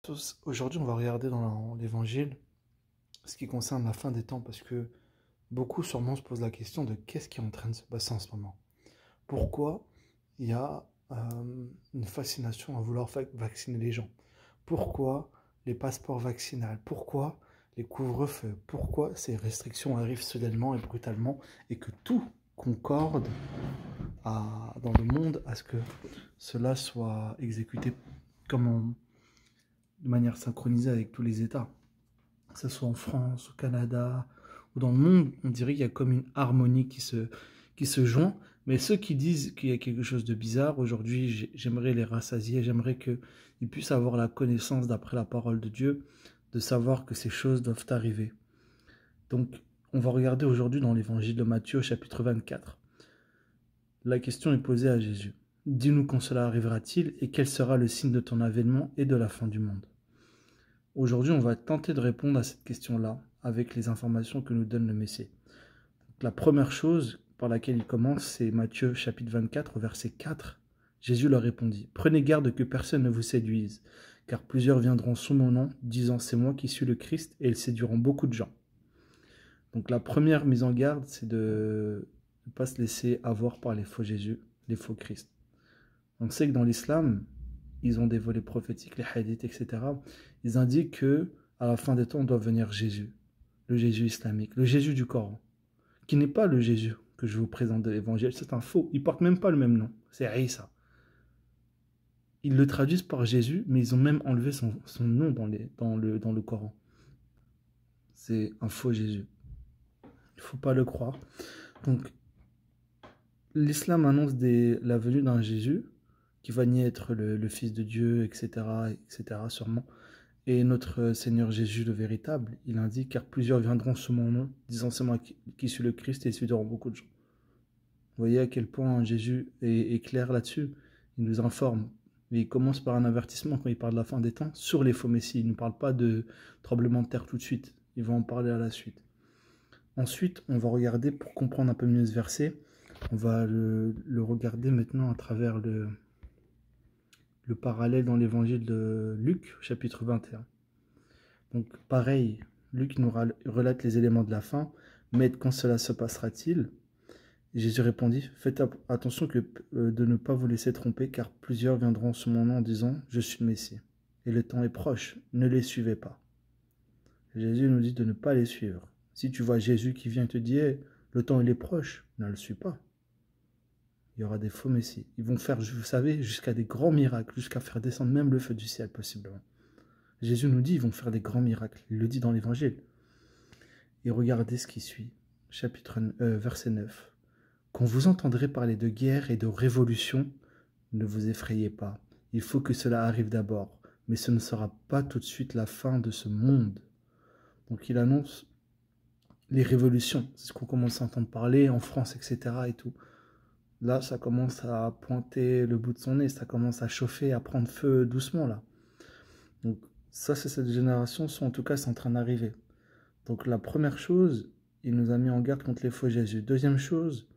tous. Aujourd'hui, on va regarder dans l'évangile ce qui concerne la fin des temps parce que beaucoup sûrement se posent la question de qu'est-ce qui est en train de se passer en ce moment. Pourquoi il y a une fascination à vouloir vacciner les gens? Pourquoi les passeports vaccinaux? Pourquoi les couvre-feux? Pourquoi ces restrictions arrivent soudainement et brutalement et que tout concorde dans le monde à ce que cela soit exécuté de manière synchronisée avec tous les États, que ce soit en France, au Canada ou dans le monde. On dirait qu'il y a comme une harmonie qui se joint. Mais ceux qui disent qu'il y a quelque chose de bizarre, aujourd'hui, j'aimerais les rassasier, j'aimerais qu'ils puissent avoir la connaissance d'après la parole de Dieu, de savoir que ces choses doivent arriver. Donc, on va regarder aujourd'hui dans l'évangile de Matthieu, chapitre 24. La question est posée à Jésus. Dis-nous quand cela arrivera-t-il et quel sera le signe de ton avènement et de la fin du monde? Aujourd'hui, on va tenter de répondre à cette question-là avec les informations que nous donne le Messie. Donc, la première chose par laquelle il commence, c'est Matthieu chapitre 24, verset 4. Jésus leur répondit, « Prenez garde que personne ne vous séduise, car plusieurs viendront sous mon nom, disant c'est moi qui suis le Christ, et ils séduiront beaucoup de gens. » Donc la première mise en garde, c'est de ne pas se laisser avoir par les faux Jésus, les faux Christ. On sait que dans l'islam, ils ont des volets prophétiques, les hadiths, etc. Ils indiquent que à la fin des temps, on doit venir Jésus, le Jésus islamique, le Jésus du Coran, qui n'est pas le Jésus que je vous présente de l'évangile, c'est un faux. Ils portent même pas le même nom, c'est Isa. Ils le traduisent par Jésus, mais ils ont même enlevé son nom dans le Coran. C'est un faux Jésus. Il ne faut pas le croire. Donc, l'islam annonce la venue d'un Jésus qui va ni être le Fils de Dieu, etc., sûrement. Et notre Seigneur Jésus, le véritable, il indique, car plusieurs viendront sous mon nom, disant c'est moi qui suis le Christ, et ils séduiront beaucoup de gens. Vous voyez à quel point Jésus est clair là-dessus. Il nous informe. Et il commence par un avertissement quand il parle de la fin des temps sur les faux messies. Il ne parle pas de tremblement de terre tout de suite. Il va en parler à la suite. Ensuite, on va regarder, pour comprendre un peu mieux ce verset, on va le regarder maintenant à travers le parallèle dans l'évangile de Luc, chapitre 21. Donc pareil, Luc nous relate les éléments de la fin, mais quand cela se passera-t-il? Jésus répondit, faites attention de ne pas vous laisser tromper, car plusieurs viendront sous mon nom en disant, je suis le Messie. Et le temps est proche, ne les suivez pas. Jésus nous dit de ne pas les suivre. Si tu vois Jésus qui vient te dire, le temps il est proche, ne le suis pas. Il y aura des faux messies. Ils vont faire, vous savez, jusqu'à des grands miracles, jusqu'à faire descendre même le feu du ciel, possiblement. Jésus nous dit, ils vont faire des grands miracles. Il le dit dans l'évangile. Et regardez ce qui suit. Verset 9. Quand vous entendrez parler de guerre et de révolution, ne vous effrayez pas. Il faut que cela arrive d'abord, mais ce ne sera pas tout de suite la fin de ce monde. Donc il annonce les révolutions. C'est ce qu'on commence à entendre parler en France, etc. et tout. Là, ça commence à pointer le bout de son nez, ça commence à chauffer, à prendre feu doucement là. Donc ça, c'est cette génération, en tout cas, c'est en train d'arriver. Donc la première chose, il nous a mis en garde contre les faux Jésus. Deuxième chose,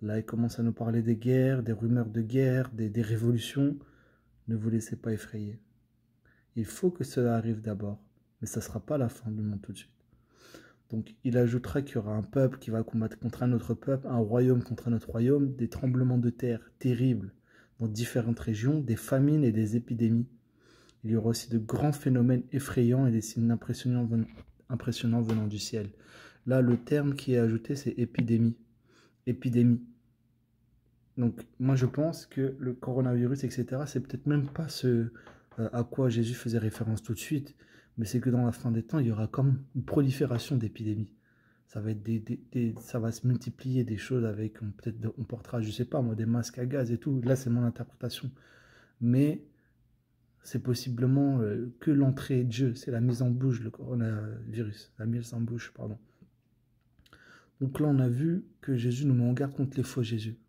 là, il commence à nous parler des guerres, des rumeurs de guerre, des révolutions. Ne vous laissez pas effrayer. Il faut que cela arrive d'abord, mais ça ne sera pas la fin du monde tout de suite. Donc il ajoutera qu'il y aura un peuple qui va combattre contre un autre peuple, un royaume contre un autre royaume, des tremblements de terre terribles dans différentes régions, des famines et des épidémies. Il y aura aussi de grands phénomènes effrayants et des signes impressionnants venant du ciel. Là, le terme qui est ajouté, c'est épidémie. Épidémie. Donc moi je pense que le coronavirus, etc., c'est peut-être même pas ce à quoi Jésus faisait référence tout de suite, mais c'est que dans la fin des temps, il y aura comme une prolifération d'épidémies. Ça va être ça va se multiplier des choses avec, peut-être on portera, je sais pas moi, des masques à gaz et tout. Là, c'est mon interprétation. Mais c'est possiblement que l'entrée de Dieu, c'est la mise en bouche, le coronavirus, la mise en bouche, pardon. Donc là, on a vu que Jésus nous met en garde contre les faux Jésus.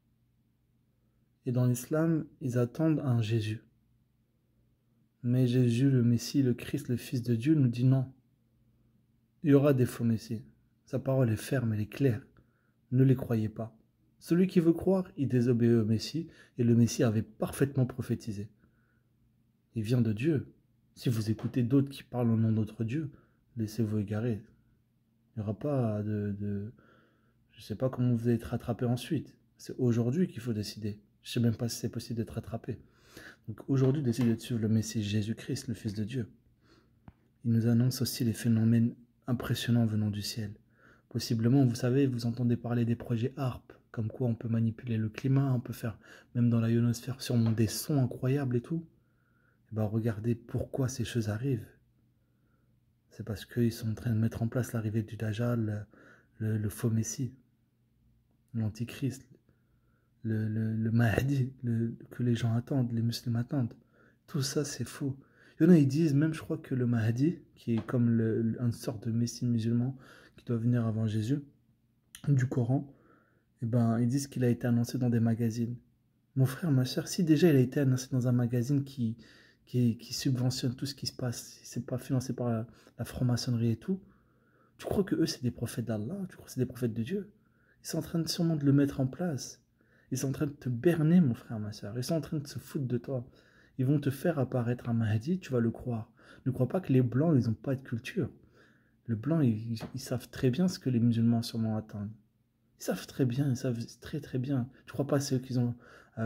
Et dans l'islam, ils attendent un Jésus. Mais Jésus, le Messie, le Christ, le Fils de Dieu, nous dit non. Il y aura des faux Messies. Sa parole est ferme, elle est claire. Ne les croyez pas. Celui qui veut croire, il désobéit au Messie, et le Messie avait parfaitement prophétisé. Il vient de Dieu. Si vous écoutez d'autres qui parlent au nom d'autres dieux, laissez-vous égarer. Il n'y aura pas Je ne sais pas comment vous allez être rattrapé ensuite. C'est aujourd'hui qu'il faut décider. Je ne sais même pas si c'est possible d'être rattrapé. Donc aujourd'hui, décidez de suivre le Messie Jésus-Christ, le Fils de Dieu. Il nous annonce aussi les phénomènes impressionnants venant du ciel. Possiblement, vous savez, vous entendez parler des projets HARP, comme quoi on peut manipuler le climat, on peut faire, même dans la ionosphère, sûrement des sons incroyables et tout. Et ben regardez pourquoi ces choses arrivent. C'est parce qu'ils sont en train de mettre en place l'arrivée du Dajjal, le faux Messie, l'Antichrist, le Mahdi, que les gens attendent, les musulmans attendent. Tout ça, c'est faux. Il y en a, ils disent, même je crois que le Mahdi, qui est comme une sorte de Messie musulman, qui doit venir avant Jésus, du Coran, eh ben, ils disent qu'il a été annoncé dans des magazines. Mon frère, ma soeur, si déjà il a été annoncé dans un magazine qui subventionne tout ce qui se passe, c'est pas financé par la franc-maçonnerie et tout, tu crois que eux c'est des prophètes d'Allah, tu crois que c'est des prophètes de Dieu? Ils sont en train sûrement de le mettre en place. Ils sont en train de te berner, mon frère, ma soeur. Ils sont en train de se foutre de toi. Ils vont te faire apparaître un Mahdi, tu vas le croire. Ne crois pas que les Blancs, ils n'ont pas de culture. Les Blancs, ils savent très bien ce que les musulmans sûrement attendent. Ils savent très bien, ils savent très très bien. Tu crois pas c'est eux qui ont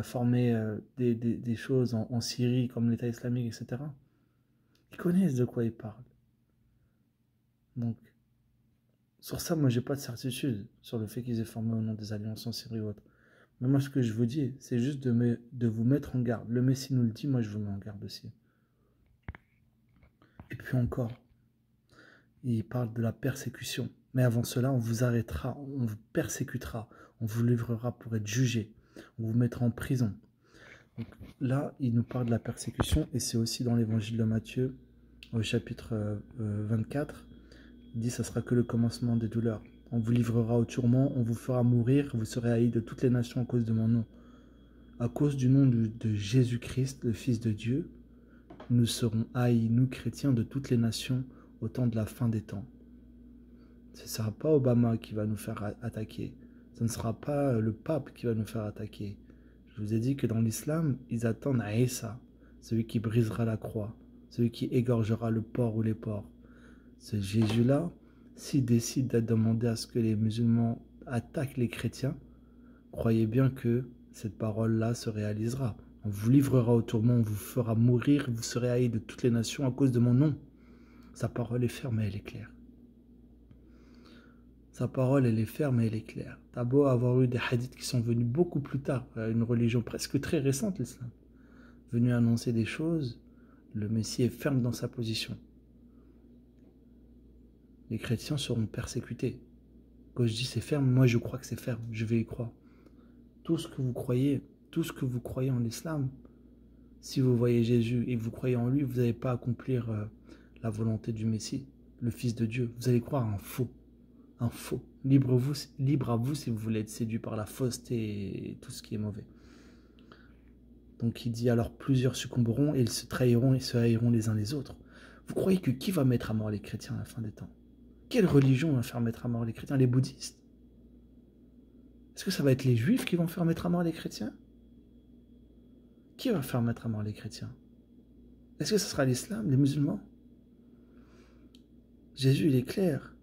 formé des choses en Syrie, comme l'État islamique, etc. Ils connaissent de quoi ils parlent. Donc, sur ça, moi, j'ai pas de certitude sur le fait qu'ils aient formé au nom des alliances en Syrie ou autre. Mais moi, ce que je vous dis, c'est juste de vous mettre en garde. Le Messie nous le dit, moi, je vous mets en garde aussi. Et puis encore, il parle de la persécution. Mais avant cela, on vous arrêtera, on vous persécutera, on vous livrera pour être jugé, on vous mettra en prison. Donc là, il nous parle de la persécution, et c'est aussi dans l'évangile de Matthieu, au chapitre 24, il dit, ça sera que le commencement des douleurs. On vous livrera au tourment, on vous fera mourir, vous serez haïs de toutes les nations à cause de mon nom. À cause du nom de Jésus-Christ, le Fils de Dieu, nous serons haïs, nous chrétiens, de toutes les nations, au temps de la fin des temps. Ce ne sera pas Obama qui va nous faire attaquer. Ce ne sera pas le pape qui va nous faire attaquer. Je vous ai dit que dans l'islam, ils attendent à Isa, celui qui brisera la croix, celui qui égorgera le porc ou les porcs. Ce Jésus-là, s'il décide de demander à ce que les musulmans attaquent les chrétiens, croyez bien que cette parole-là se réalisera. On vous livrera au tourment, on vous fera mourir, vous serez haïs de toutes les nations à cause de mon nom. Sa parole est ferme et elle est claire. Sa parole, elle est ferme et elle est claire. T'as beau avoir eu des hadiths qui sont venus beaucoup plus tard, une religion presque très récente, l'islam, venu annoncer des choses, le Messie est ferme dans sa position. Les chrétiens seront persécutés. Quand je dis c'est ferme, moi je crois que c'est ferme, je vais y croire. Tout ce que vous croyez en l'islam, si vous voyez Jésus et que vous croyez en lui, vous n'allez pas accomplir la volonté du Messie, le Fils de Dieu. Vous allez croire en faux. Un faux. Libre à vous si vous voulez être séduit par la fausseté et tout ce qui est mauvais. Donc il dit alors plusieurs succomberont et ils se trahiront et se haïront les uns les autres. Vous croyez que qui va mettre à mort les chrétiens à la fin des temps? Quelle religion va faire mettre à mort les chrétiens? Les bouddhistes? Est-ce que ça va être les juifs qui vont faire mettre à mort les chrétiens? Qui va faire mettre à mort les chrétiens? Est-ce que ce sera l'islam, les musulmans? Jésus, il est clair.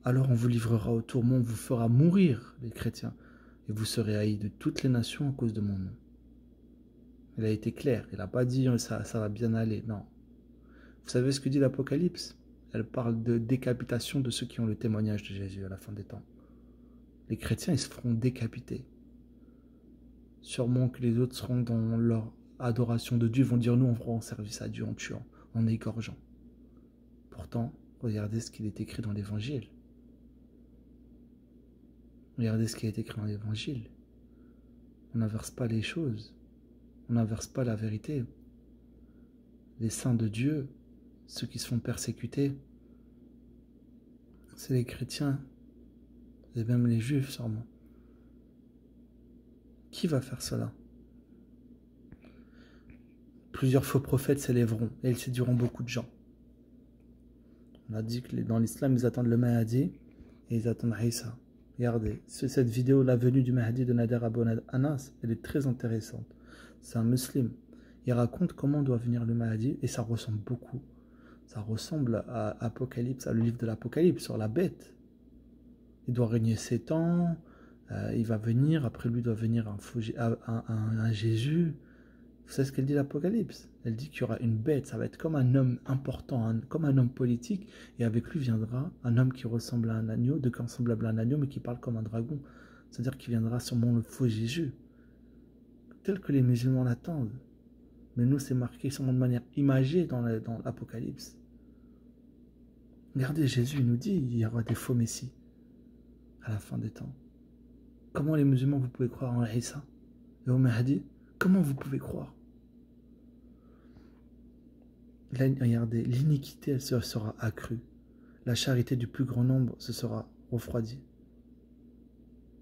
Alors on vous livrera au tourment, on vous fera mourir, les chrétiens, et vous serez haïs de toutes les nations à cause de mon nom. Il a été clair, il n'a pas dit ça va bien aller, non. Vous savez ce que dit l'Apocalypse? Elle parle de décapitation de ceux qui ont le témoignage de Jésus à la fin des temps. Les chrétiens, ils se feront décapiter. Sûrement que les autres seront dans leur adoration de Dieu, vont dire nous on rend service à Dieu en tuant, en égorgeant. Pourtant, regardez ce qu'il est écrit dans l'Évangile. Regardez ce qui a été écrit dans l'Évangile. On n'inverse pas les choses. On n'inverse pas la vérité. Les saints de Dieu, ceux qui se font persécuter, c'est les chrétiens et même les juifs sûrement. Qui va faire cela? Plusieurs faux prophètes s'élèveront et ils séduiront beaucoup de gens. On a dit que dans l'islam, ils attendent le Mahdi et ils attendent Isa. Regardez, cette vidéo, la venue du Mahdi de Nader Abou Anas, elle est très intéressante. C'est un musulman. Il raconte comment doit venir le Mahdi, et ça ressemble beaucoup. Ça ressemble à Apocalypse, à le livre de l'Apocalypse, sur la bête. Il doit régner 7 ans, il va venir, après lui doit venir un Jésus. Vous savez ce qu'elle dit l'Apocalypse? Elle dit qu'il y aura une bête, ça va être comme un homme important, comme un homme politique, et avec lui viendra un homme qui ressemble à un agneau, de corps semblable à un agneau, mais qui parle comme un dragon. C'est-à-dire qu'il viendra sûrement le faux Jésus, tel que les musulmans l'attendent. Mais nous, c'est marqué sûrement de manière imagée dans l'Apocalypse. Regardez, Jésus nous dit il y aura des faux messies à la fin des temps. Comment les musulmans, vous pouvez croire en Isa et au Mahdi? Comment vous pouvez croire? Là, regardez, l'iniquité, elle sera accrue. La charité du plus grand nombre se sera refroidie.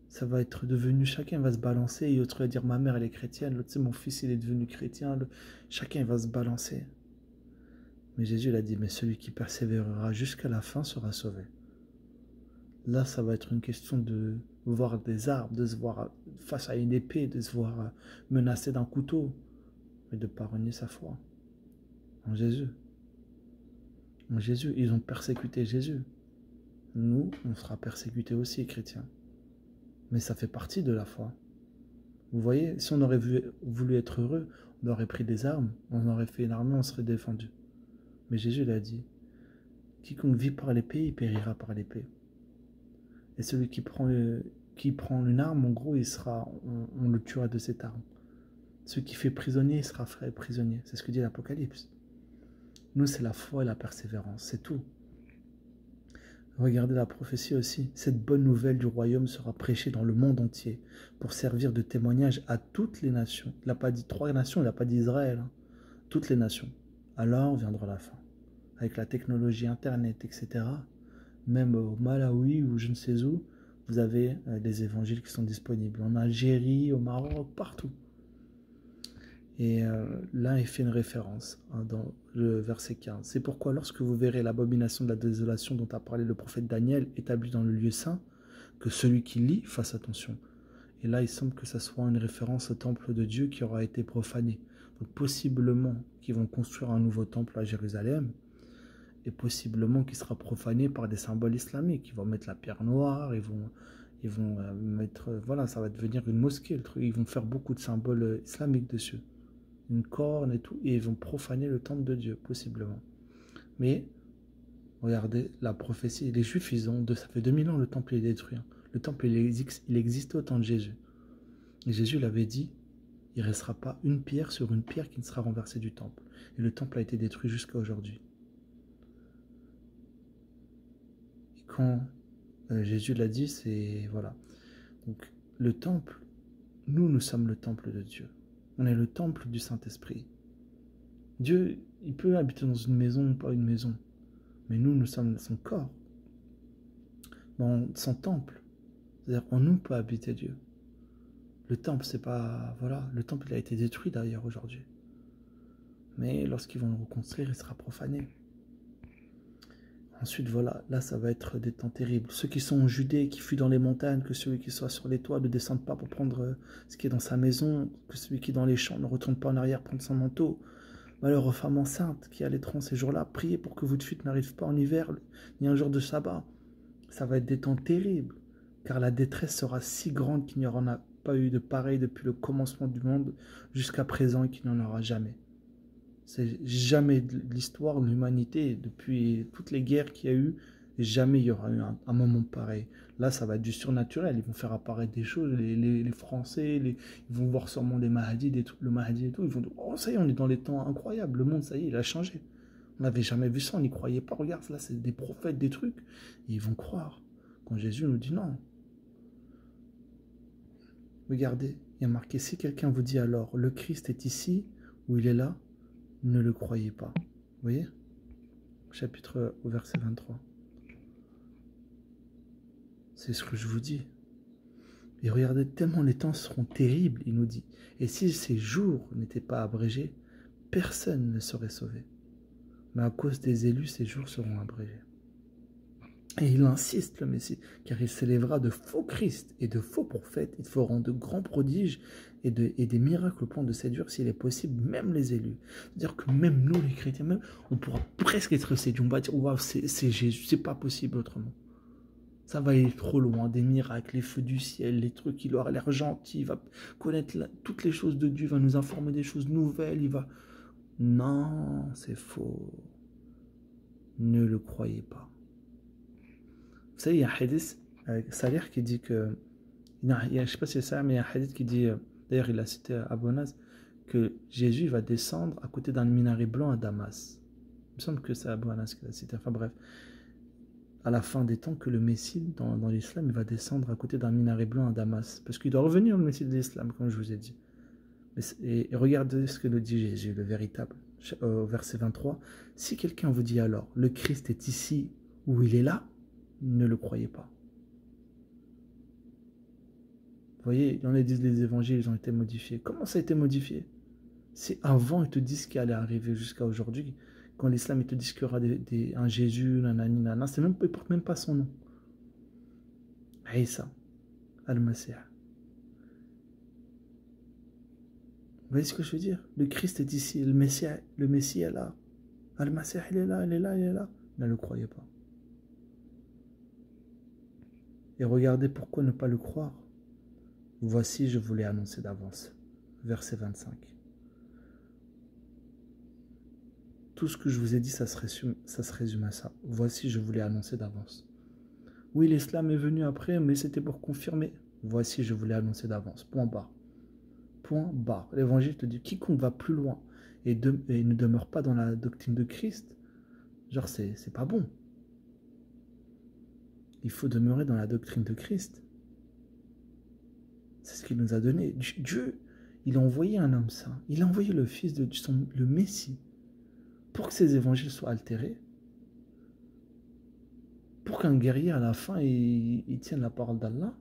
Ça va être devenu, chacun va se balancer, et l'autre va dire ma mère elle est chrétienne, l'autre c'est mon fils il est devenu chrétien, chacun va se balancer. Mais Jésus l'a dit, mais celui qui persévérera jusqu'à la fin sera sauvé. Là ça va être une question de voir des arbres, de se voir face à une épée, de se voir menacé d'un couteau, mais de ne pas renier sa foi en Jésus. En Jésus, ils ont persécuté Jésus. Nous, on sera persécutés aussi, chrétiens. Mais ça fait partie de la foi. Vous voyez, si on aurait voulu être heureux, on aurait pris des armes, on aurait fait une armée, on serait défendu. Mais Jésus l'a dit, quiconque vit par l'épée, il périra par l'épée. Et celui qui prend une arme, en gros, on le tuera de cette arme. Celui qui fait prisonnier, il sera fait prisonnier. C'est ce que dit l'Apocalypse. Nous, c'est la foi et la persévérance, c'est tout. Regardez la prophétie aussi. Cette bonne nouvelle du royaume sera prêchée dans le monde entier pour servir de témoignage à toutes les nations. Il n'a pas dit 3 nations, il n'a pas dit Israël. Toutes les nations. Alors viendra la fin. Avec la technologie Internet, etc. Même au Malawi ou je ne sais où, vous avez des évangiles qui sont disponibles. En Algérie, au Maroc, partout. Et là, il fait une référence dans le verset 15. C'est pourquoi lorsque vous verrez l'abomination de la désolation dont a parlé le prophète Daniel établie dans le lieu saint, que celui qui lit fasse attention. Et là, il semble que ça soit une référence au temple de Dieu qui aura été profané. Donc possiblement qu'ils vont construire un nouveau temple à Jérusalem, et possiblement qu'il sera profané par des symboles islamiques. Ils vont mettre la pierre noire, ils vont mettre... Voilà, ça va devenir une mosquée, le truc. Ils vont faire beaucoup de symboles islamiques dessus. Une corne et tout, et ils vont profaner le temple de Dieu, possiblement. Mais, regardez, la prophétie, les Juifs, ça fait 2000 ans, le temple est détruit. Le temple, il existait au temps de Jésus. Et Jésus l'avait dit, il ne restera pas une pierre sur une pierre qui ne sera renversée du temple. Et le temple a été détruit jusqu'à aujourd'hui. Et quand Jésus l'a dit, c'est, voilà. Donc, le temple, nous sommes le temple de Dieu. On est le temple du Saint-Esprit. Dieu, il peut habiter dans une maison ou pas une maison. Mais nous sommes son corps. Dans son temple. C'est-à-dire qu'en nous peut habiter Dieu. Le temple, c'est pas... Voilà, le temple, il a été détruit d'ailleurs aujourd'hui. Mais lorsqu'ils vont le reconstruire, il sera profané. Ensuite, voilà, là, ça va être des temps terribles. Ceux qui sont en Judée, qui fuient dans les montagnes, que celui qui soit sur les toits ne descende pas pour prendre ce qui est dans sa maison, que celui qui est dans les champs ne retourne pas en arrière prendre son manteau. Malheur aux femmes enceintes qui allaiteront ces jours-là, priez pour que votre fuite n'arrive pas en hiver, ni un jour de sabbat. Ça va être des temps terribles, car la détresse sera si grande qu'il n'y en a pas eu de pareil depuis le commencement du monde jusqu'à présent et qu'il n'y en aura jamais. C'est jamais de l'histoire de l'humanité, depuis toutes les guerres qu'il y a eu, jamais il y aura eu un moment pareil. Là, ça va être du surnaturel. Ils vont faire apparaître des choses. Les Français, ils vont voir sûrement le Mahdi et tout. Ils vont dire, oh, ça y est, on est dans les temps incroyables. Le monde, ça y est, il a changé. On n'avait jamais vu ça, on n'y croyait pas. Regarde, là, c'est des prophètes, des trucs. Et ils vont croire. Quand Jésus nous dit non. Regardez, il y a marqué, si quelqu'un vous dit alors, le Christ est ici, ou il est là, ne le croyez pas. Vous voyez? Chapitre au verset 23. C'est ce que je vous dis. Et regardez, tellement les temps seront terribles, il nous dit. Et si ces jours n'étaient pas abrégés, personne ne serait sauvé. Mais à cause des élus, ces jours seront abrégés. Et il insiste, le Messie, car il s'élèvera de faux Christ et de faux prophètes. Ils feront de grands prodiges et des miracles au point de séduire, s'il est possible, même les élus. C'est-à-dire que même nous, les chrétiens, même, on pourra presque être séduits. On va dire, waouh, c'est Jésus, c'est pas possible autrement. Ça va aller trop loin, des miracles, les feux du ciel, les trucs, il aura l'air gentil, il va connaître toutes les choses de Dieu, il va nous informer des choses nouvelles, il va... Non, c'est faux. Ne le croyez pas. Vous savez, il y a un hadith, Salih, qui dit que... je ne sais pas si c'est ça, mais il y a un hadith qui dit, d'ailleurs il a cité Abu Nas, que Jésus va descendre à côté d'un minaret blanc à Damas. Il me semble que c'est Abu Nas qui l'a cité, enfin bref. À la fin des temps, que le Messie, dans l'islam, il va descendre à côté d'un minaret blanc à Damas. Parce qu'il doit revenir, le Messie de l'islam, comme je vous ai dit. Et regardez ce que nous dit Jésus, le véritable. Au verset 23, si quelqu'un vous dit alors, le Christ est ici ou il est là, ne le croyez pas. Vous voyez, on dit les évangiles, ils ont été modifiés. Comment ça a été modifié? C'est avant, ils te disent ce qui allait arriver jusqu'à aujourd'hui. Quand l'islam, ils te disent qu'il y aura un Jésus, nanani, nanana, ils ne portent même pas son nom. Isa, al-Masih. Vous voyez ce que je veux dire? Le Christ est ici, le Messie est là. Al-Masih, il est là, il est là, il est là. Ne le croyez pas. Et regardez pourquoi ne pas le croire. Voici, je vous l'ai annoncé d'avance. Verset 25. Tout ce que je vous ai dit, ça se résume à ça. Voici, je vous l'ai annoncé d'avance. Oui, l'islam est venu après, mais c'était pour confirmer. Voici, je vous l'ai annoncé d'avance. Point barre. Point barre. L'évangile te dit, quiconque va plus loin et ne demeure pas dans la doctrine de Christ, genre, c'est pas bon. Il faut demeurer dans la doctrine de Christ. C'est ce qu'il nous a donné. Dieu, il a envoyé un homme saint. Il a envoyé le fils de le Messie, pour que ces évangiles soient altérés, pour qu'un guerrier à la fin il tienne la parole d'Allah.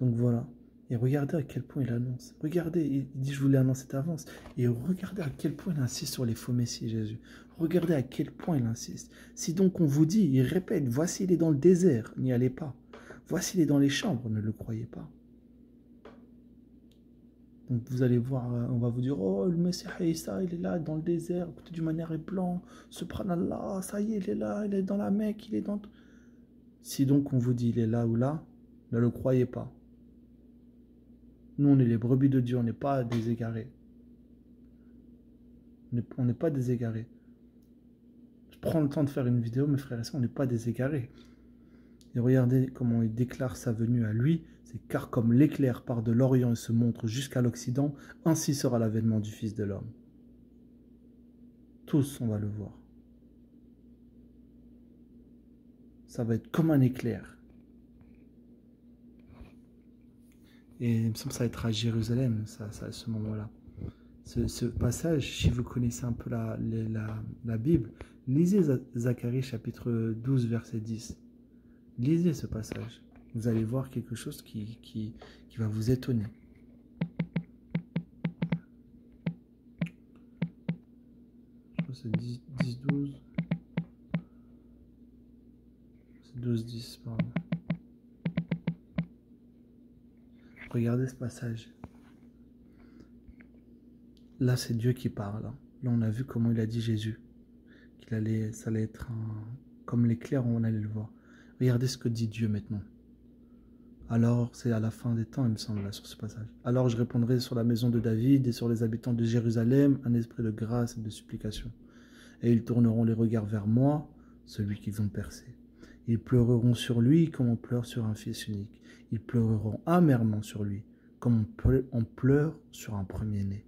Donc voilà. Et regardez à quel point il annonce. Regardez, il dit je vous l'ai annoncé d'avance. Et regardez à quel point il insiste sur les faux messies, Jésus. Regardez à quel point il insiste. Si donc on vous dit, il répète, voici il est dans le désert, n'y allez pas. Voici il est dans les chambres, ne le croyez pas. Donc vous allez voir, on va vous dire, oh le Messie Isa, il est là dans le désert, à côté du minaret blanc, subhanallah, ça y est, il est là, il est dans la Mecque, il est dans... Si donc on vous dit, il est là ou là, ne le croyez pas. Nous, on est les brebis de Dieu, on n'est pas des égarés. On n'est pas des égarés. Je prends le temps de faire une vidéo, mes frères et sœurs, on n'est pas des égarés. Et regardez comment il déclare sa venue à lui. C'est car comme l'éclair part de l'Orient et se montre jusqu'à l'Occident, ainsi sera l'avènement du Fils de l'homme. Tous, on va le voir. Ça va être comme un éclair. Et il me semble que ça va être à Jérusalem, ça à ce moment-là. Ce passage, si vous connaissez un peu la Bible, lisez Zacharie chapitre 12, verset 10. Lisez ce passage. Vous allez voir quelque chose qui va vous étonner. Je crois que c'est 10, 12. C'est 12, 10, pardon. Regardez ce passage. Là, c'est Dieu qui parle. Là, on a vu comment il a dit Jésus. Ça allait être comme l'éclair, on allait le voir. Regardez ce que dit Dieu maintenant. Alors, c'est à la fin des temps, il me semble, là, sur ce passage. Alors, je répondrai sur la maison de David et sur les habitants de Jérusalem un esprit de grâce et de supplication. Et ils tourneront les regards vers moi, celui qu'ils ont percé. Ils pleureront sur lui comme on pleure sur un fils unique. Ils pleureront amèrement sur lui, comme on pleure sur un premier-né.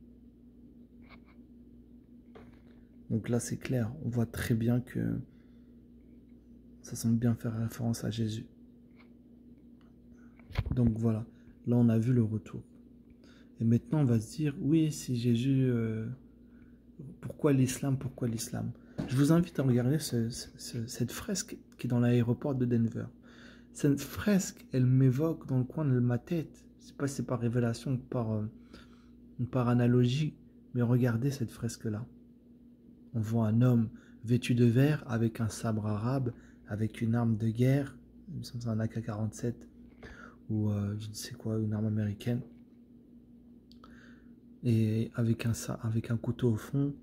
Donc là, c'est clair. On voit très bien que ça semble bien faire référence à Jésus. Donc voilà. Là, on a vu le retour. Et maintenant, on va se dire, oui, si Jésus... pourquoi l'islam? Pourquoi l'islam? Je vous invite à regarder cette fresque qui est dans l'aéroport de Denver. Cette fresque, elle m'évoque dans le coin de ma tête. Je ne sais pas si c'est par révélation ou par analogie, mais regardez cette fresque-là. on voit un homme vêtu de vert avec un sabre arabe, avec une arme de guerre, il me semble que c'est un AK-47 ou je ne sais quoi, une arme américaine, et avec un couteau au fond.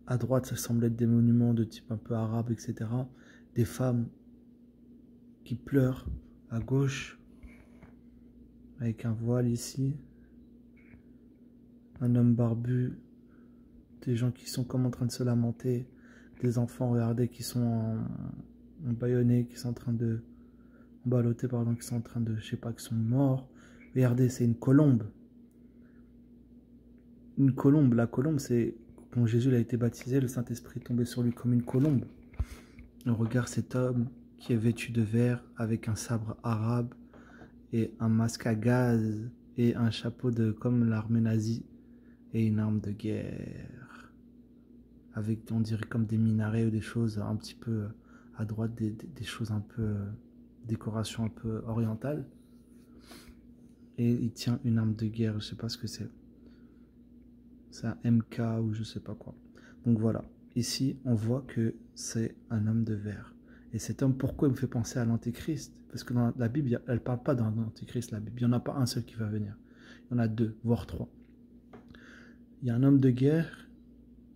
À droite, ça semble être des monuments de type un peu arabe, etc. Des femmes qui pleurent à gauche, avec un voile ici. Un homme barbu, des gens qui sont comme en train de se lamenter, des enfants, regardez, qui sont en bâillonnés, qui sont en train de... ballottés, pardon, qui sont en train de... je sais pas, qui sont morts. Regardez, c'est une colombe. Une colombe, la colombe, c'est... Quand Jésus a été baptisé, le Saint-Esprit est tombé sur lui comme une colombe. On regarde cet homme qui est vêtu de vert avec un sabre arabe et un masque à gaz et un chapeau de comme l'armée nazie et une arme de guerre avec, on dirait, comme des minarets ou des choses un petit peu à droite, des choses un peu décoration un peu orientale, et il tient une arme de guerre, je sais pas ce que c'est un MK ou je sais pas quoi. Donc voilà, ici on voit que c'est un homme de verre. Et cet homme, pourquoi il me fait penser à l'antéchrist? Parce que dans la Bible, elle parle pas d'un antéchrist, la Bible. Il n'y en a pas un seul qui va venir. Il y en a deux, voire trois. Il y a un homme de guerre,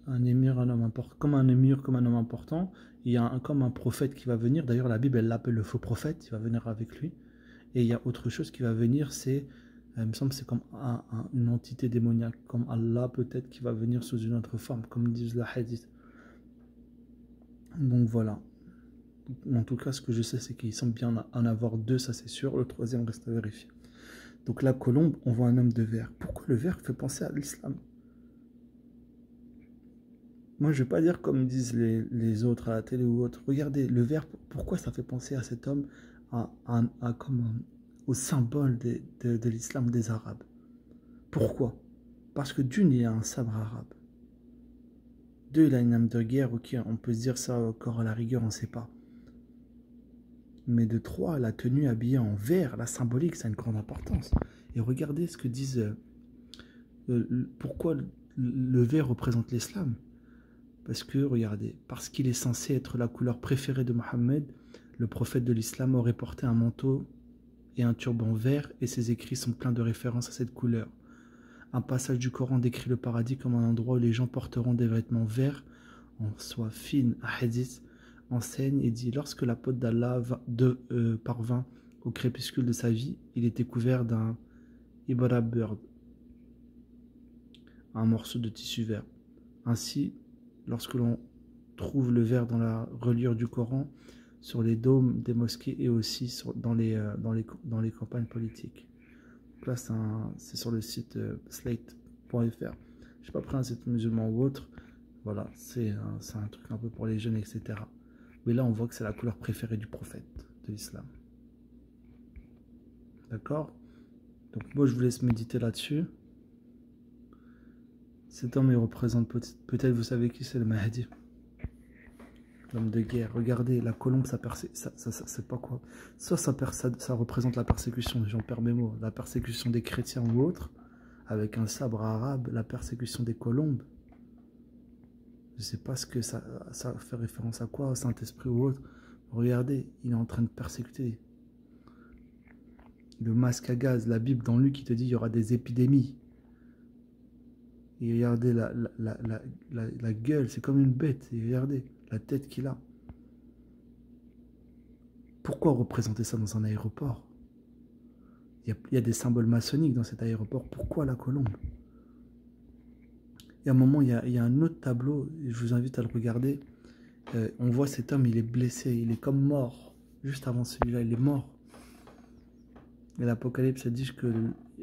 un émir, un homme important, comme un émir, comme un homme important. Il y a comme un prophète qui va venir. D'ailleurs, la Bible, elle l'appelle le faux prophète. Il va venir avec lui. Et il y a autre chose qui va venir, c'est, il me semble, c'est comme une entité démoniaque, comme Allah peut-être qui va venir sous une autre forme, comme disent la hadith. Donc voilà. En tout cas, ce que je sais, c'est qu'il semble bien en avoir deux, ça c'est sûr. Le troisième reste à vérifier. Donc la colombe, on voit un homme de verre. Pourquoi le verre fait penser à l'islam? Moi, je ne vais pas dire comme disent les autres à la télé ou autre. Regardez, le verre, pourquoi ça fait penser à cet homme, au symbole de l'islam des Arabes? Pourquoi? Parce que d'une, il a un sabre arabe. Deux, il a une âme de guerre, ok, on peut se dire ça encore à la rigueur, on ne sait pas. Mais de trois, la tenue habillée en vert, la symbolique, ça a une grande importance. Et regardez ce que disent... pourquoi le vert représente l'islam? Parce que, regardez, parce qu'il est censé être la couleur préférée de Mohammed, le prophète de l'islam aurait porté un manteau et un turban vert, et ses écrits sont pleins de références à cette couleur. Un passage du Coran décrit le paradis comme un endroit où les gens porteront des vêtements verts, en soie fine. Un hadith enseigne et dit: lorsque l'apôtre d'Allah parvint au crépuscule de sa vie, il était couvert d'un ibra bird, un morceau de tissu vert. Ainsi, lorsque l'on trouve le vert dans la reliure du Coran, sur les dômes des mosquées et aussi dans les campagnes politiques. Donc là, c'est sur le site slate.fr. Je ne sais pas pris un site musulman ou autre. Voilà, c'est un truc un peu pour les jeunes, etc. Mais là, on voit que c'est la couleur préférée du prophète de l'islam. D'accord? Donc moi, je vous laisse méditer là-dessus. Cet homme, il représente peut-être, vous savez qui c'est, le Mahdi. L'homme de guerre. Regardez, la colombe, ça c'est pas quoi. Soit ça représente la persécution, j'en perds mes mots, la persécution des chrétiens ou autres, avec un sabre arabe, la persécution des colombes. Je sais pas ce que ça fait référence à quoi, au Saint-Esprit ou autre. Regardez, il est en train de persécuter. Le masque à gaz, la Bible dans Luc qui te dit il y aura des épidémies. Et regardez la gueule, c'est comme une bête. Et regardez la tête qu'il a. Pourquoi représenter ça dans un aéroport? Il y a des symboles maçonniques dans cet aéroport. Pourquoi la colombe? Et à un moment, il y a un autre tableau, et je vous invite à le regarder. On voit cet homme, il est blessé, il est comme mort. Juste avant celui-là, il est mort. Et l'Apocalypse dit que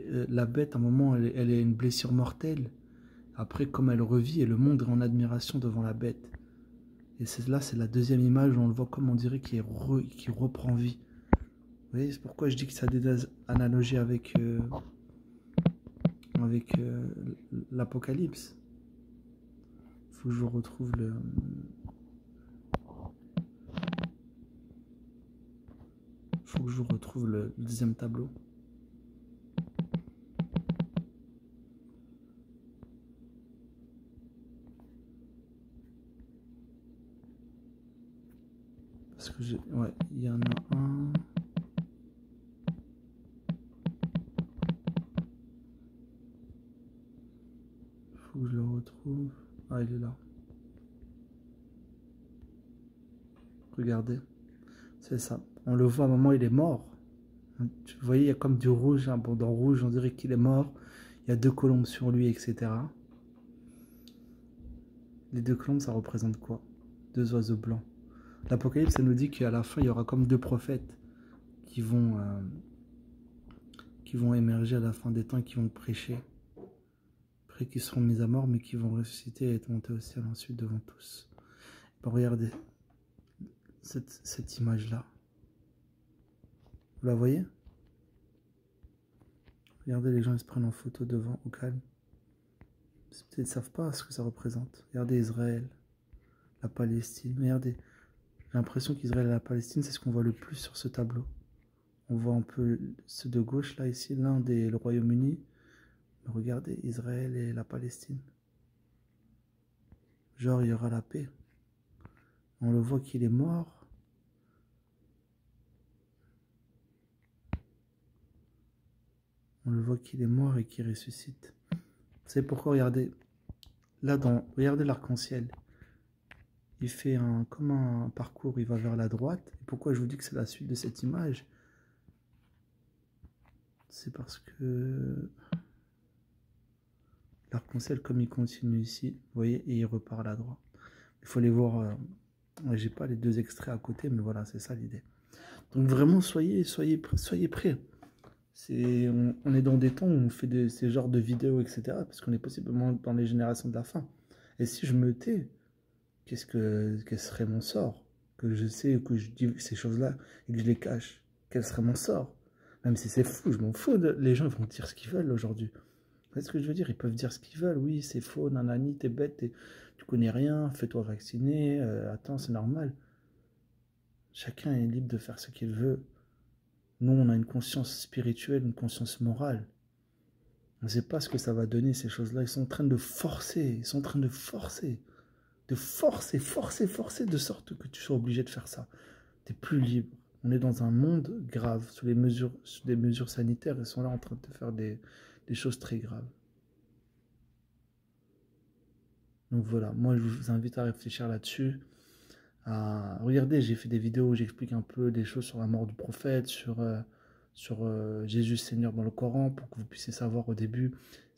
la bête, à un moment, elle a une blessure mortelle. Après, comme elle revit, et le monde est en admiration devant la bête. Et là, c'est la deuxième image où on le voit comme on dirait qu'il reprend vie. Vous voyez, c'est pourquoi je dis que ça a des analogies avec l'Apocalypse. Il faut que je retrouve le deuxième tableau. Parce que j'ai... Ouais, il y en a un. Faut que je le retrouve. Ah, il est là. Regardez. C'est ça. On le voit à un moment, il est mort. Vous voyez, il y a comme du rouge, un bandeau rouge, on dirait qu'il est mort. Il y a 2 colombes sur lui, etc. Les 2 colombes, ça représente quoi? 2 oiseaux blancs. L'Apocalypse, ça nous dit qu'à la fin, il y aura comme 2 prophètes qui vont émerger à la fin des temps et qui vont prêcher. Après, qui seront mis à mort, mais qui vont ressusciter et être montés au ciel ensuite devant tous. Ben, regardez cette image-là. Vous la voyez? Regardez, les gens ils se prennent en photo devant, au calme. Ils ne savent pas ce que ça représente. Regardez Israël, la Palestine. Regardez, j'ai l'impression qu'Israël et la Palestine, c'est ce qu'on voit le plus sur ce tableau. On voit un peu ceux de gauche, là, ici, l'Inde et le Royaume-Uni. Regardez, Israël et la Palestine. Genre, il y aura la paix. On le voit qu'il est mort. On le voit qu'il est mort et qu'il ressuscite. Vous savez pourquoi? Regardez, là, regardez l'arc-en-ciel. Il fait comme un parcours, il va vers la droite. Et pourquoi je vous dis que c'est la suite de cette image? C'est parce que l'arc-en-ciel, comme il continue ici, vous voyez, et il repart à la droite. Il faut les voir. J'ai pas les 2 extraits à côté, mais voilà, c'est ça l'idée. Donc vraiment, soyez prêts. On est dans des temps où on fait ces genres de vidéos, etc. Parce qu'on est possiblement dans les générations de la fin. Et si je me tais, quel serait mon sort? Que je sais que je dis ces choses-là et que je les cache. Quel serait mon sort? Même si c'est fou, je m'en fous. Les gens vont dire ce qu'ils veulent aujourd'hui. Vous voyez ce que je veux dire? Ils peuvent dire ce qu'ils veulent. Oui, c'est faux, nanani, t'es bête, tu connais rien, fais-toi vacciner, attends, c'est normal. Chacun est libre de faire ce qu'il veut. Nous, on a une conscience spirituelle, une conscience morale. On ne sait pas ce que ça va donner, ces choses-là. Ils sont en train de forcer, forcer, de sorte que tu sois obligé de faire ça. Tu n'es plus libre. On est dans un monde grave, sous des mesures sanitaires. Ils sont là en train de faire des choses très graves. Donc voilà, moi je vous invite à réfléchir là-dessus. Regardez, j'ai fait des vidéos où j'explique un peu des choses sur la mort du prophète, sur Jésus Seigneur dans le Coran, pour que vous puissiez savoir au début.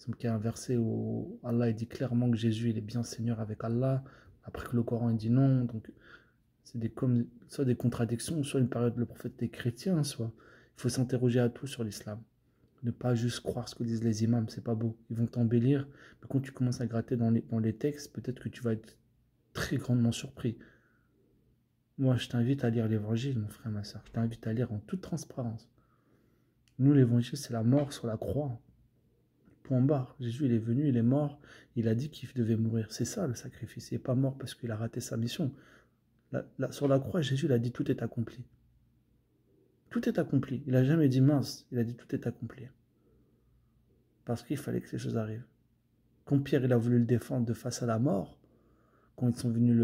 Il y a un verset où Allah dit clairement que Jésus il est bien Seigneur avec Allah, après que le Coran il dit non. Donc c'est soit des contradictions, soit une période où le prophète est chrétien, soit il faut s'interroger à tout sur l'islam. Ne pas juste croire ce que disent les imams, c'est pas beau. Ils vont t'embellir, mais quand tu commences à gratter dans les textes, peut-être que tu vas être très grandement surpris. Moi, je t'invite à lire l'évangile, mon frère, ma soeur. Je t'invite à lire en toute transparence. Nous, l'évangile, c'est la mort sur la croix. Point barre. Jésus, il est venu, il est mort. Il a dit qu'il devait mourir. C'est ça, le sacrifice. Il n'est pas mort parce qu'il a raté sa mission. Sur la croix, Jésus, il a dit tout est accompli. Tout est accompli. Il n'a jamais dit mince. Il a dit tout est accompli. Parce qu'il fallait que ces choses arrivent. Quand Pierre, il a voulu le défendre de face à la mort, quand ils sont venus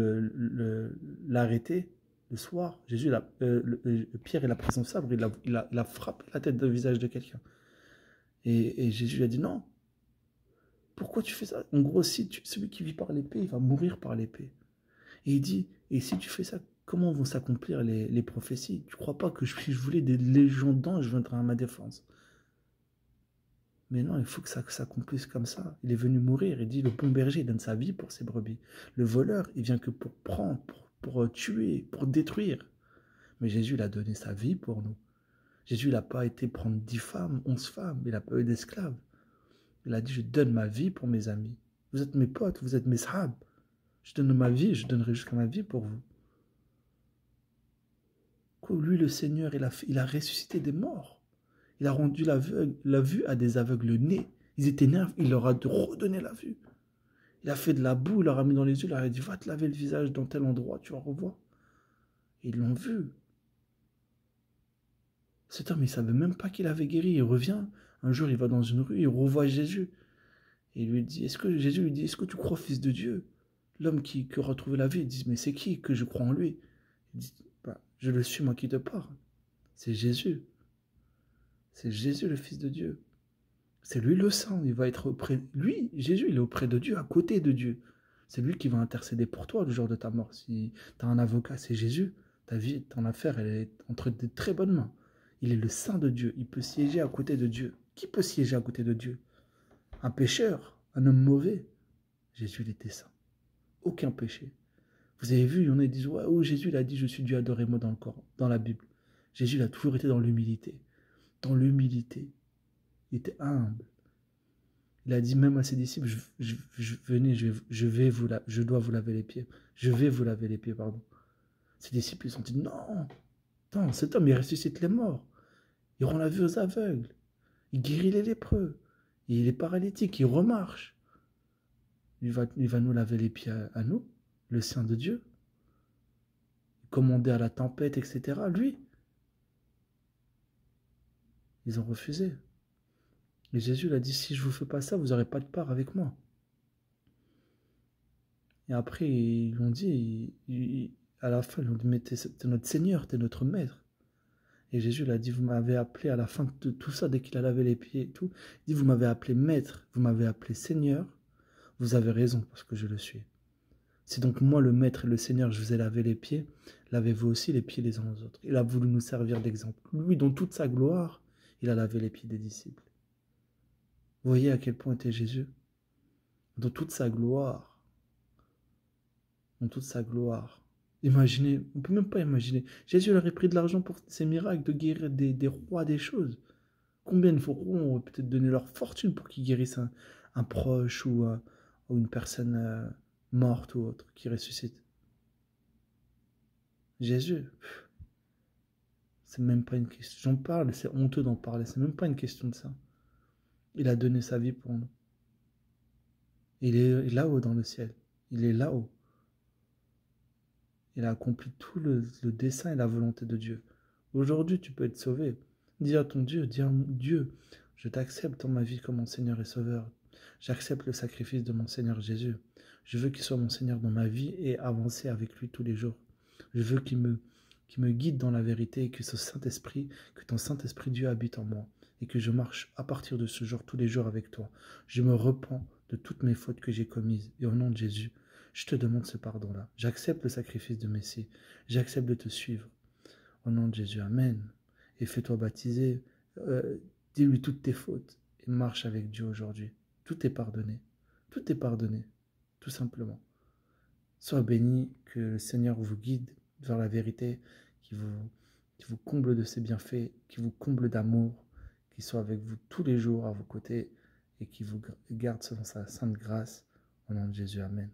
l'arrêter, le soir, Pierre, il a pris son sabre, il a frappé la tête du visage de quelqu'un. Et Jésus lui a dit non. Pourquoi tu fais ça? En gros, celui qui vit par l'épée, il va mourir par l'épée. Et il dit, et si tu fais ça, comment vont s'accomplir les prophéties? Tu ne crois pas que je voulais des légions d'anges venir à ma défense? Mais non, il faut que ça s'accomplisse comme ça. Il est venu mourir. Il dit, le bon berger donne sa vie pour ses brebis. Le voleur, il vient que pour prendre, pour tuer, pour détruire. Mais Jésus, il a donné sa vie pour nous. Jésus, il n'a pas été prendre 10 femmes, 11 femmes. Il n'a pas eu d'esclaves. Il a dit, je donne ma vie pour mes amis. Vous êtes mes potes, vous êtes mes sahabs. Je donne ma vie, je donnerai jusqu'à ma vie pour vous. Quoi, lui, le Seigneur, il a ressuscité des morts. Il a rendu la vue à des aveugles nés. Ils étaient nerfs, il leur a redonné la vue. Il a fait de la boue, il leur a mis dans les yeux, il leur a dit, va te laver le visage dans tel endroit, tu vas revoir. Et ils l'ont vu. Cet homme, il ne savait même pas qu'il avait guéri. Il revient, un jour, il va dans une rue, il revoit Jésus. Et il lui dit, Jésus lui dit, est-ce que tu crois, fils de Dieu? L'homme qui a retrouvé la vie, il dit, mais c'est qui que je crois en lui? Il dit, Bah, je le suis, moi qui te parle. C'est Jésus. C'est Jésus, le Fils de Dieu. C'est lui le Saint. Il va être auprès. Lui, Jésus, il est auprès de Dieu, à côté de Dieu. C'est lui qui va intercéder pour toi le jour de ta mort. Si tu as un avocat, c'est Jésus. Ta vie, ton affaire, elle est entre de très bonnes mains. Il est le Saint de Dieu. Il peut siéger à côté de Dieu. Qui peut siéger à côté de Dieu? Un pécheur, un homme mauvais. Jésus, il était saint. Aucun péché. Vous avez vu, il y en a qui disent, ouais, oh, Jésus, il a dit, je suis Dieu, adorez-moi dans le Coran, dans la Bible. Jésus, il a toujours été dans l'humilité. Dans l'humilité. Il était humble. Il a dit même à ses disciples, venez, je dois vous laver les pieds. Je vais vous laver les pieds, pardon. Ses disciples, ils ont dit, non, non, cet homme, il ressuscite les morts. Il rend la vue aux aveugles. Il guérit les lépreux. Il est paralytique, il remarche. Il va nous laver les pieds à nous, le Saint de Dieu. Commander à la tempête, etc. Lui. Ils ont refusé. Et Jésus l'a dit, si je ne vous fais pas ça, vous n'aurez pas de part avec moi. Et après, ils l'ont dit, à la fin, ils l'ont dit, mais t'es notre Seigneur, t'es notre Maître. Et Jésus l'a dit, vous m'avez appelé à la fin de tout ça, dès qu'il a lavé les pieds et tout, il dit, vous m'avez appelé Maître, vous m'avez appelé Seigneur, vous avez raison parce que je le suis. Si donc moi, le Maître et le Seigneur, je vous ai lavé les pieds, lavez-vous aussi les pieds les uns aux autres. Il a voulu nous servir d'exemple. Lui, dans toute sa gloire, il a lavé les pieds des disciples. Vous voyez à quel point était Jésus? Dans toute sa gloire. Dans toute sa gloire. Imaginez, on ne peut même pas imaginer. Jésus aurait pris de l'argent pour ses miracles, de guérir des rois, des choses. Combien de rois ont peut-être donné leur fortune pour qu'ils guérissent un proche ou une personne morte ou autre qui ressuscite? Jésus, c'est même pas une question. J'en parle, c'est honteux d'en parler, c'est même pas une question de ça. Il a donné sa vie pour nous. Il est là-haut dans le ciel. Il est là-haut. Il a accompli tout le dessein et la volonté de Dieu. Aujourd'hui, tu peux être sauvé. Dis à ton Dieu, dis à mon Dieu, je t'accepte dans ma vie comme mon Seigneur et Sauveur. J'accepte le sacrifice de mon Seigneur Jésus. Je veux qu'il soit mon Seigneur dans ma vie et avancer avec lui tous les jours. Je veux qu'il me guide dans la vérité et que ce Saint-Esprit, que ton Saint-Esprit Dieu habite en moi et que je marche à partir de ce jour tous les jours avec toi. Je me repens de toutes mes fautes que j'ai commises et au nom de Jésus, je te demande ce pardon-là. J'accepte le sacrifice de Messie. J'accepte de te suivre. Au nom de Jésus, Amen. Et fais-toi baptiser. Dis-lui toutes tes fautes et marche avec Dieu aujourd'hui. Tout est pardonné. Tout est pardonné. Tout simplement. Sois béni, que le Seigneur vous guide vers la vérité, qui vous comble de ses bienfaits, qui vous comble d'amour, qui soit avec vous tous les jours à vos côtés et qui vous garde selon sa sainte grâce. Au nom de Jésus, Amen.